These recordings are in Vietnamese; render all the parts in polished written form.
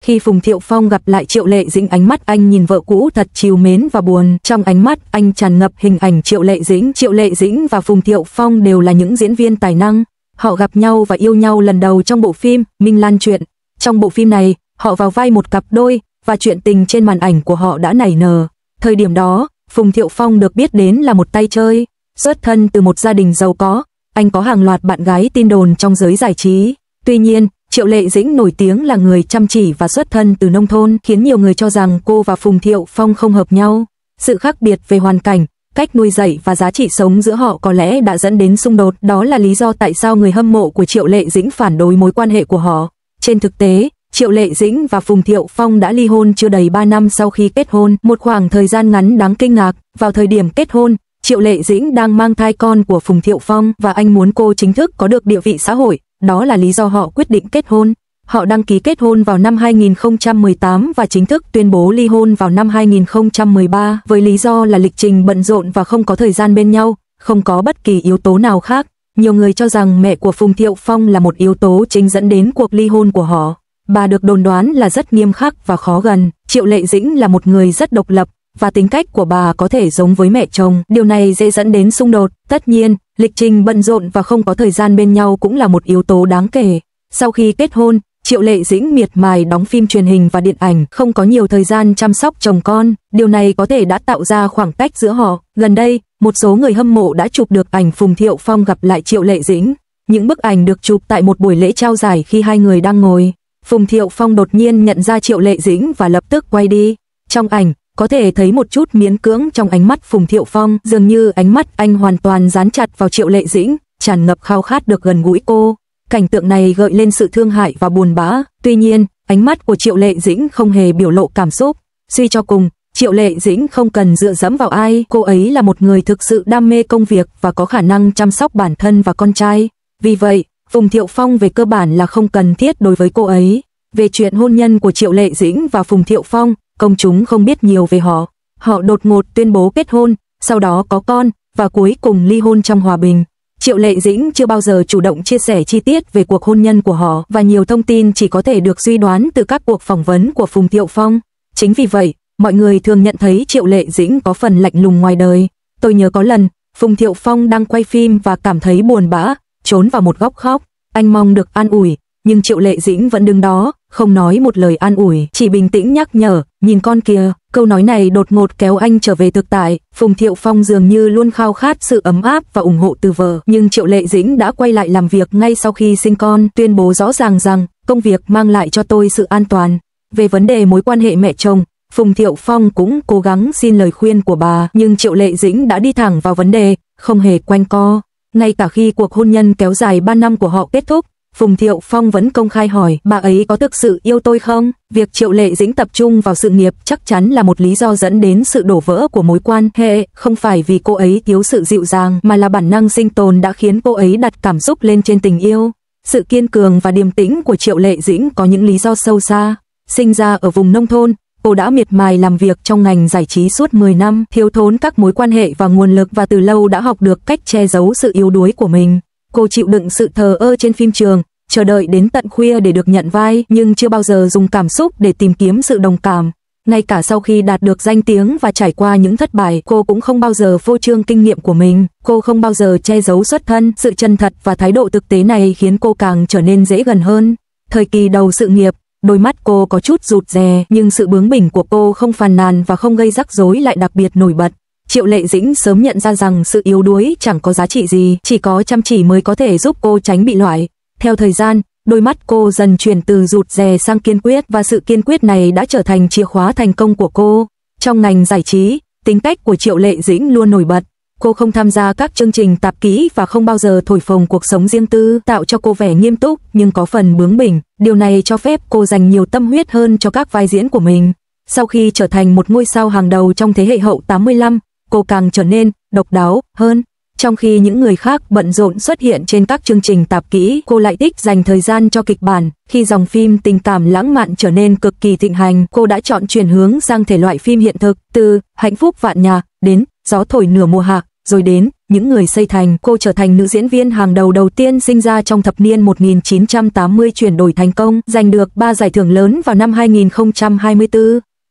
Khi Phùng Thiệu Phong gặp lại Triệu Lệ Dĩnh, ánh mắt anh nhìn vợ cũ thật trìu mến và buồn. Trong ánh mắt anh tràn ngập hình ảnh Triệu Lệ Dĩnh. Triệu Lệ Dĩnh và Phùng Thiệu Phong đều là những diễn viên tài năng. Họ gặp nhau và yêu nhau lần đầu trong bộ phim Minh Lan Truyện. Trong bộ phim này, họ vào vai một cặp đôi và chuyện tình trên màn ảnh của họ đã nảy nở. Thời điểm đó, Phùng Thiệu Phong được biết đến là một tay chơi, xuất thân từ một gia đình giàu có. Anh có hàng loạt bạn gái tin đồn trong giới giải trí. Tuy nhiên, Triệu Lệ Dĩnh nổi tiếng là người chăm chỉ và xuất thân từ nông thôn, khiến nhiều người cho rằng cô và Phùng Thiệu Phong không hợp nhau. Sự khác biệt về hoàn cảnh, cách nuôi dạy và giá trị sống giữa họ có lẽ đã dẫn đến xung đột. Đó là lý do tại sao người hâm mộ của Triệu Lệ Dĩnh phản đối mối quan hệ của họ. Trên thực tế, Triệu Lệ Dĩnh và Phùng Thiệu Phong đã ly hôn chưa đầy 3 năm sau khi kết hôn, một khoảng thời gian ngắn đáng kinh ngạc. Vào thời điểm kết hôn, Triệu Lệ Dĩnh đang mang thai con của Phùng Thiệu Phong và anh muốn cô chính thức có được địa vị xã hội. Đó là lý do họ quyết định kết hôn. Họ đăng ký kết hôn vào năm 2018 và chính thức tuyên bố ly hôn vào năm 2013 với lý do là lịch trình bận rộn và không có thời gian bên nhau, không có bất kỳ yếu tố nào khác. Nhiều người cho rằng mẹ của Phùng Thiệu Phong là một yếu tố chính dẫn đến cuộc ly hôn của họ. Bà được đồn đoán là rất nghiêm khắc và khó gần. Triệu Lệ Dĩnh là một người rất độc lập và tính cách của bà có thể giống với mẹ chồng. Điều này dễ dẫn đến xung đột. Tất nhiên, lịch trình bận rộn và không có thời gian bên nhau cũng là một yếu tố đáng kể. Sau khi kết hôn, Triệu Lệ Dĩnh miệt mài đóng phim truyền hình và điện ảnh, không có nhiều thời gian chăm sóc chồng con. Điều này có thể đã tạo ra khoảng cách giữa họ. Gần đây, một số người hâm mộ đã chụp được ảnh Phùng Thiệu Phong gặp lại Triệu Lệ Dĩnh. Những bức ảnh được chụp tại một buổi lễ trao giải khi hai người đang ngồi. Phùng Thiệu Phong đột nhiên nhận ra Triệu Lệ Dĩnh và lập tức quay đi. Trong ảnh, có thể thấy một chút miễn cưỡng trong ánh mắt Phùng Thiệu Phong, dường như ánh mắt anh hoàn toàn dán chặt vào Triệu Lệ Dĩnh, tràn ngập khao khát được gần gũi cô. Cảnh tượng này gợi lên sự thương hại và buồn bã. Tuy nhiên, ánh mắt của Triệu Lệ Dĩnh không hề biểu lộ cảm xúc. Suy cho cùng, Triệu Lệ Dĩnh không cần dựa dẫm vào ai, cô ấy là một người thực sự đam mê công việc và có khả năng chăm sóc bản thân và con trai. Vì vậy, Phùng Thiệu Phong về cơ bản là không cần thiết đối với cô ấy. Về chuyện hôn nhân của Triệu Lệ Dĩnh và Phùng Thiệu Phong, công chúng không biết nhiều về họ. Họ đột ngột tuyên bố kết hôn, sau đó có con, và cuối cùng ly hôn trong hòa bình. Triệu Lệ Dĩnh chưa bao giờ chủ động chia sẻ chi tiết về cuộc hôn nhân của họ và nhiều thông tin chỉ có thể được suy đoán từ các cuộc phỏng vấn của Phùng Thiệu Phong. Chính vì vậy, mọi người thường nhận thấy Triệu Lệ Dĩnh có phần lạnh lùng ngoài đời. Tôi nhớ có lần, Phùng Thiệu Phong đang quay phim và cảm thấy buồn bã, trốn vào một góc khóc. Anh mong được an ủi, nhưng Triệu Lệ Dĩnh vẫn đứng đó, không nói một lời an ủi, chỉ bình tĩnh nhắc nhở, nhìn con kìa. Câu nói này đột ngột kéo anh trở về thực tại. Phùng Thiệu Phong dường như luôn khao khát sự ấm áp và ủng hộ từ vợ, nhưng Triệu Lệ Dĩnh đã quay lại làm việc ngay sau khi sinh con, tuyên bố rõ ràng rằng công việc mang lại cho tôi sự an toàn. Về vấn đề mối quan hệ mẹ chồng, Phùng Thiệu Phong cũng cố gắng xin lời khuyên của bà, nhưng Triệu Lệ Dĩnh đã đi thẳng vào vấn đề, không hề quanh co. Ngay cả khi cuộc hôn nhân kéo dài 3 năm của họ kết thúc, Phùng Thiệu Phong vẫn công khai hỏi bà ấy có thực sự yêu tôi không? Việc Triệu Lệ Dĩnh tập trung vào sự nghiệp chắc chắn là một lý do dẫn đến sự đổ vỡ của mối quan hệ, không phải vì cô ấy thiếu sự dịu dàng mà là bản năng sinh tồn đã khiến cô ấy đặt cảm xúc lên trên tình yêu. Sự kiên cường và điềm tĩnh của Triệu Lệ Dĩnh có những lý do sâu xa. Sinh ra ở vùng nông thôn, cô đã miệt mài làm việc trong ngành giải trí suốt 10 năm, thiếu thốn các mối quan hệ và nguồn lực và từ lâu đã học được cách che giấu sự yếu đuối của mình. Cô chịu đựng sự thờ ơ trên phim trường, chờ đợi đến tận khuya để được nhận vai, nhưng chưa bao giờ dùng cảm xúc để tìm kiếm sự đồng cảm. Ngay cả sau khi đạt được danh tiếng và trải qua những thất bại, cô cũng không bao giờ phô trương kinh nghiệm của mình. Cô không bao giờ che giấu xuất thân, sự chân thật và thái độ thực tế này khiến cô càng trở nên dễ gần hơn. Thời kỳ đầu sự nghiệp, đôi mắt cô có chút rụt rè, nhưng sự bướng bỉnh của cô không phàn nàn và không gây rắc rối lại đặc biệt nổi bật. Triệu Lệ Dĩnh sớm nhận ra rằng sự yếu đuối chẳng có giá trị gì, chỉ có chăm chỉ mới có thể giúp cô tránh bị loại. Theo thời gian, đôi mắt cô dần chuyển từ rụt rè sang kiên quyết và sự kiên quyết này đã trở thành chìa khóa thành công của cô. Trong ngành giải trí, tính cách của Triệu Lệ Dĩnh luôn nổi bật. Cô không tham gia các chương trình tạp kỹ và không bao giờ thổi phồng cuộc sống riêng tư, tạo cho cô vẻ nghiêm túc nhưng có phần bướng bỉnh. Điều này cho phép cô dành nhiều tâm huyết hơn cho các vai diễn của mình. Sau khi trở thành một ngôi sao hàng đầu trong thế hệ hậu 85, cô càng trở nên độc đáo hơn. Trong khi những người khác bận rộn xuất hiện trên các chương trình tạp kỹ, cô lại thích dành thời gian cho kịch bản. Khi dòng phim tình cảm lãng mạn trở nên cực kỳ thịnh hành, cô đã chọn chuyển hướng sang thể loại phim hiện thực, từ Hạnh phúc vạn nhà đến Gió thổi nửa mùa hạ. rồi đến những người xây thành. Cô trở thành nữ diễn viên hàng đầu đầu tiên sinh ra trong thập niên 1980, chuyển đổi thành công, giành được 3 giải thưởng lớn vào năm 2024.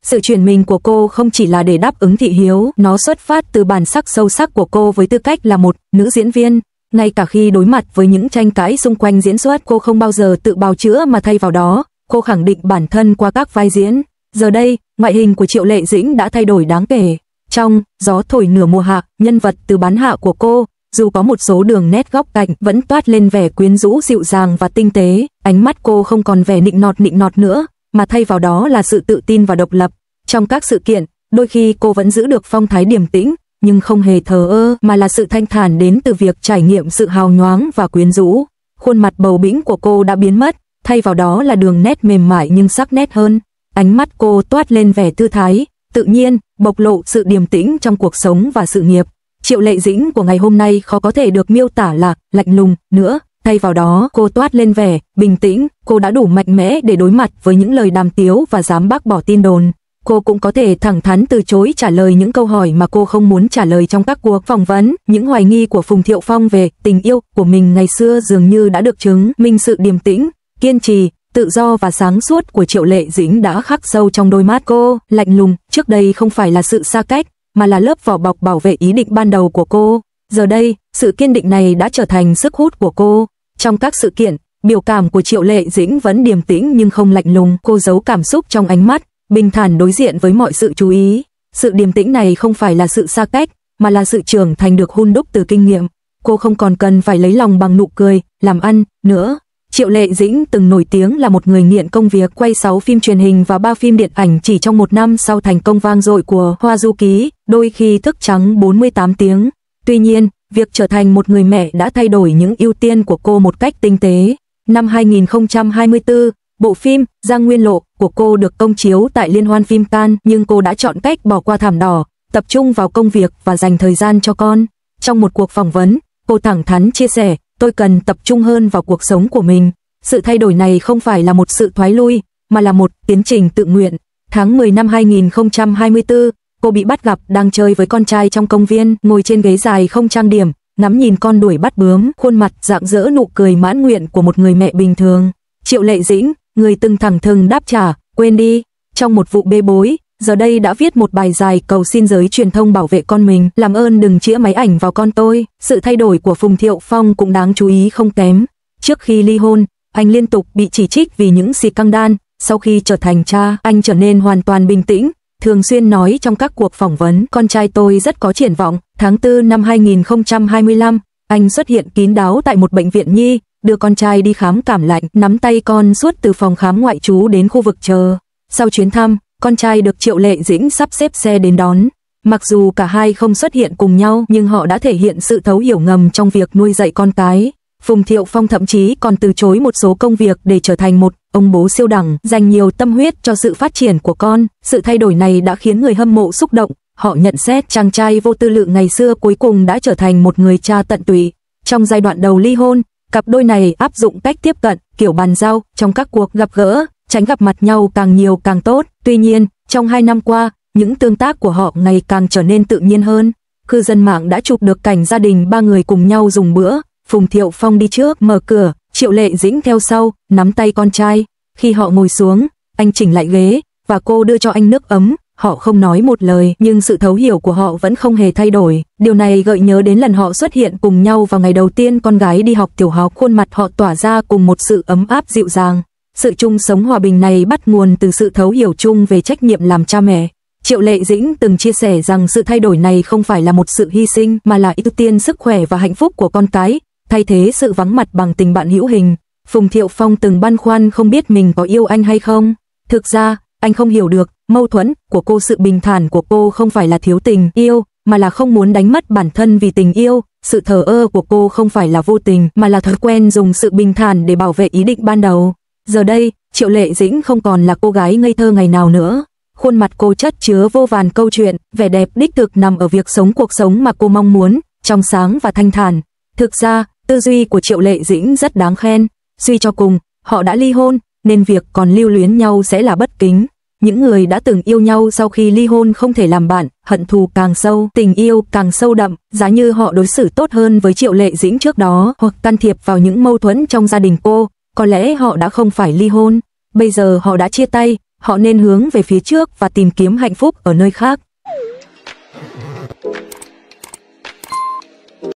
Sự chuyển mình của cô không chỉ là để đáp ứng thị hiếu, nó xuất phát từ bản sắc sâu sắc của cô với tư cách là một nữ diễn viên. Ngay cả khi đối mặt với những tranh cãi xung quanh diễn xuất, cô không bao giờ tự bào chữa mà thay vào đó, cô khẳng định bản thân qua các vai diễn. Giờ đây, ngoại hình của Triệu Lệ Dĩnh đã thay đổi đáng kể. Trong Gió thổi nửa mùa hạ, nhân vật từ bán hạ của cô, dù có một số đường nét góc cạnh, vẫn toát lên vẻ quyến rũ dịu dàng và tinh tế. Ánh mắt cô không còn vẻ nịnh nọt nữa, mà thay vào đó là sự tự tin và độc lập. Trong các sự kiện, đôi khi cô vẫn giữ được phong thái điềm tĩnh, nhưng không hề thờ ơ, mà là sự thanh thản đến từ việc trải nghiệm sự hào nhoáng và quyến rũ. Khuôn mặt bầu bĩnh của cô đã biến mất, thay vào đó là đường nét mềm mại nhưng sắc nét hơn. Ánh mắt cô toát lên vẻ thư thái, tự nhiên, bộc lộ sự điềm tĩnh trong cuộc sống và sự nghiệp. Triệu Lệ Dĩnh của ngày hôm nay khó có thể được miêu tả là lạnh lùng nữa, thay vào đó cô toát lên vẻ bình tĩnh. Cô đã đủ mạnh mẽ để đối mặt với những lời đàm tiếu và dám bác bỏ tin đồn. Cô cũng có thể thẳng thắn từ chối trả lời những câu hỏi mà cô không muốn trả lời trong các cuộc phỏng vấn. Những hoài nghi của Phùng Thiệu Phong về tình yêu của mình ngày xưa dường như đã được chứng minh. Sự điềm tĩnh, kiên trì, tự do và sáng suốt của Triệu Lệ Dĩnh đã khắc sâu trong đôi mắt cô. Lạnh lùng trước đây không phải là sự xa cách, mà là lớp vỏ bọc bảo vệ ý định ban đầu của cô. Giờ đây, sự kiên định này đã trở thành sức hút của cô. Trong các sự kiện, biểu cảm của Triệu Lệ Dĩnh vẫn điềm tĩnh nhưng không lạnh lùng. Cô giấu cảm xúc trong ánh mắt, bình thản đối diện với mọi sự chú ý. Sự điềm tĩnh này không phải là sự xa cách, mà là sự trưởng thành được hun đúc từ kinh nghiệm. Cô không còn cần phải lấy lòng bằng nụ cười, làm ăn nữa. Triệu Lệ Dĩnh từng nổi tiếng là một người nghiện công việc, quay 6 phim truyền hình và 3 phim điện ảnh chỉ trong 1 năm sau thành công vang dội của Hoa Du Ký, đôi khi thức trắng 48 tiếng. Tuy nhiên, việc trở thành một người mẹ đã thay đổi những ưu tiên của cô một cách tinh tế. Năm 2024, bộ phim Giang Nguyên Lộ của cô được công chiếu tại Liên hoan phim Cannes, nhưng cô đã chọn cách bỏ qua thảm đỏ, tập trung vào công việc và dành thời gian cho con. Trong một cuộc phỏng vấn, cô thẳng thắn chia sẻ, tôi cần tập trung hơn vào cuộc sống của mình. Sự thay đổi này không phải là một sự thoái lui, mà là một tiến trình tự nguyện. Tháng 10 năm 2024, cô bị bắt gặp đang chơi với con trai trong công viên, ngồi trên ghế dài không trang điểm, ngắm nhìn con đuổi bắt bướm, khuôn mặt rạng rỡ nụ cười mãn nguyện của một người mẹ bình thường. Triệu Lệ Dĩnh, người từng thẳng thừng đáp trả, quên đi, trong một vụ bê bối, giờ đây đã viết một bài dài cầu xin giới truyền thông bảo vệ con mình, làm ơn đừng chĩa máy ảnh vào con tôi. Sự thay đổi của Phùng Thiệu Phong cũng đáng chú ý không kém. Trước khi ly hôn, anh liên tục bị chỉ trích vì những scandal, sau khi trở thành cha, anh trở nên hoàn toàn bình tĩnh, thường xuyên nói trong các cuộc phỏng vấn, con trai tôi rất có triển vọng. Tháng 4 năm 2025, anh xuất hiện kín đáo tại một bệnh viện nhi, đưa con trai đi khám cảm lạnh, nắm tay con suốt từ phòng khám ngoại trú đến khu vực chờ. Sau chuyến thăm, con trai được Triệu Lệ Dĩnh sắp xếp xe đến đón. Mặc dù cả hai không xuất hiện cùng nhau, nhưng họ đã thể hiện sự thấu hiểu ngầm trong việc nuôi dạy con cái. Phùng Thiệu Phong thậm chí còn từ chối một số công việc để trở thành một ông bố siêu đẳng, dành nhiều tâm huyết cho sự phát triển của con. Sự thay đổi này đã khiến người hâm mộ xúc động. Họ nhận xét chàng trai vô tư lự ngày xưa cuối cùng đã trở thành một người cha tận tụy. Trong giai đoạn đầu ly hôn, cặp đôi này áp dụng cách tiếp cận kiểu bàn giao trong các cuộc gặp gỡ, tránh gặp mặt nhau càng nhiều càng tốt. Tuy nhiên, trong 2 năm qua, những tương tác của họ ngày càng trở nên tự nhiên hơn. Cư dân mạng đã chụp được cảnh gia đình 3 người cùng nhau dùng bữa. Phùng Thiệu Phong đi trước mở cửa, Triệu Lệ Dĩnh theo sau, nắm tay con trai. Khi họ ngồi xuống, anh chỉnh lại ghế và cô đưa cho anh nước ấm. Họ không nói một lời, nhưng sự thấu hiểu của họ vẫn không hề thay đổi. Điều này gợi nhớ đến lần họ xuất hiện cùng nhau vào ngày đầu tiên con gái đi học tiểu học. Khuôn mặt họ tỏa ra cùng một sự ấm áp dịu dàng. Sự chung sống hòa bình này bắt nguồn từ sự thấu hiểu chung về trách nhiệm làm cha mẹ. Triệu Lệ Dĩnh từng chia sẻ rằng sự thay đổi này không phải là một sự hy sinh, mà là ưu tiên sức khỏe và hạnh phúc của con cái, thay thế sự vắng mặt bằng tình bạn hữu hình. Phùng Thiệu Phong từng băn khoăn không biết mình có yêu anh hay không. Thực ra, anh không hiểu được mâu thuẫn của cô. Sự bình thản của cô không phải là thiếu tình yêu, mà là không muốn đánh mất bản thân vì tình yêu. Sự thờ ơ của cô không phải là vô tình, mà là thói quen dùng sự bình thản để bảo vệ ý định ban đầu. Giờ đây, Triệu Lệ Dĩnh không còn là cô gái ngây thơ ngày nào nữa. Khuôn mặt cô chất chứa vô vàn câu chuyện, vẻ đẹp đích thực nằm ở việc sống cuộc sống mà cô mong muốn, trong sáng và thanh thản. Thực ra, tư duy của Triệu Lệ Dĩnh rất đáng khen. Suy cho cùng, họ đã ly hôn, nên việc còn lưu luyến nhau sẽ là bất kính. Những người đã từng yêu nhau sau khi ly hôn không thể làm bạn, hận thù càng sâu, tình yêu càng sâu đậm, giá như họ đối xử tốt hơn với Triệu Lệ Dĩnh trước đó, hoặc can thiệp vào những mâu thuẫn trong gia đình cô, có lẽ họ đã không phải ly hôn. Bây giờ họ đã chia tay, họ nên hướng về phía trước và tìm kiếm hạnh phúc ở nơi khác.